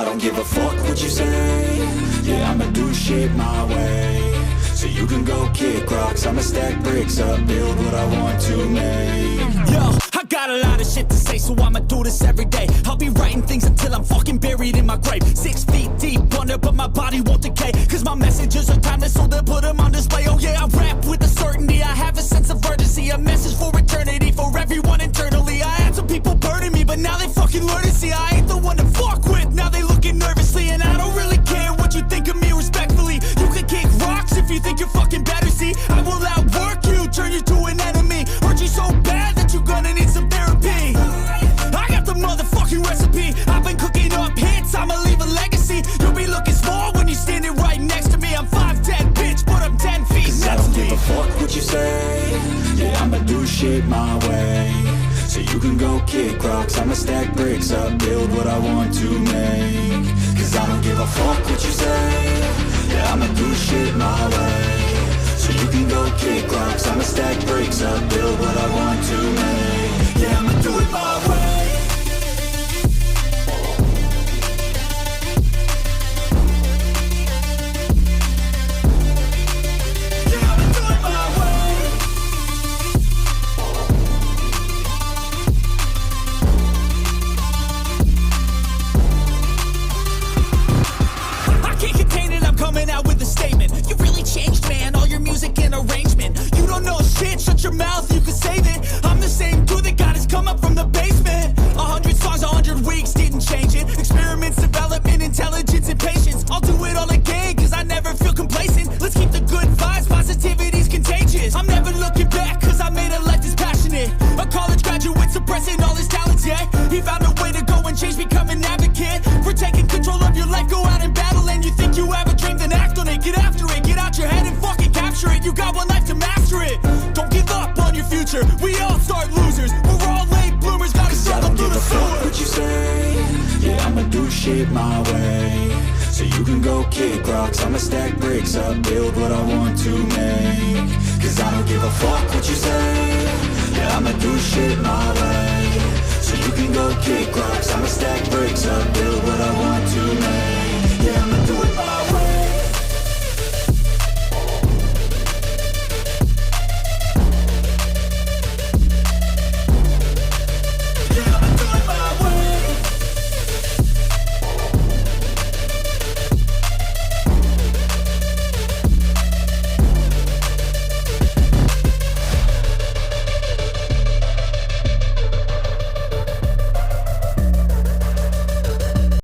I don't give a fuck what you say. Yeah, I'ma do shit my way. So you can go kick rocks, I'ma stack bricks up, build what I want to make. Yo, I got a lot of shit to say, so I'ma do this every day. I'll be writing things until I'm fucking buried in my grave. 6 feet deep under, but my body won't decay. Cause my messages are timeless, so they'll put them on display. Oh yeah, I rap with a certainty, I have a sense of urgency. A message for eternity, for everyone internally. I had some people burning me, but now they fucking learn to see I ain't the one to fuck with, now they looking nervously. And I don't really care what you think of me respectfully. You can kick rocks if you think you're fucking better, see. I will outwork you, turn you to an enemy. Hurt you so bad that you're gonna need some therapy. I got the motherfucking recipe. I've been cooking up hits, I'ma leave a legacy. You'll be looking small when you're standing right next to me. I'm 5'10", bitch, but I'm 10 feet. Cause I don't give a fuck what you say. Yeah, I'ma do shit my way. So you can go kick rocks, I'ma stack bricks up, build what I want to make. Cause I don't give a fuck what you say. Yeah, I'ma do shit my way. So you can go kick rocks, I'ma stack bricks up, build what I want to make. Yeah, I'ma do it my way. Coming out with a statement. You really changed, man, all your music and arrangement. You don't know shit, shut your mouth, you can save it. I'm the same dude that got his come up from the basement. 100 songs, 100 weeks, didn't change it. Experiments, development, intelligence, and patience. I'll do it all again, cause I never feel complacent. Let's keep the good vibes, positivity's contagious. I'm never looking back, cause I made a life that's passionate. A college graduate suppressing all his talents, yeah. He found a way to go and change, become an advocate. For taking control of your life, go out and battle. And you think you have a dream, then act on it. Get after it, get out your head and fucking capture it. You got one life to master it. Don't give up on your future, we all start losers. We're all late bloomers, gotta struggle through the sewer. Fuck what you say. Yeah, I'ma do shit my way. So you can go kick rocks, I'ma stack bricks up, build what I want to make. Cause I don't give a fuck what you say. Yeah, I'ma do shit my way. So you can go kick rocks, I'ma stack bricks up, build what I want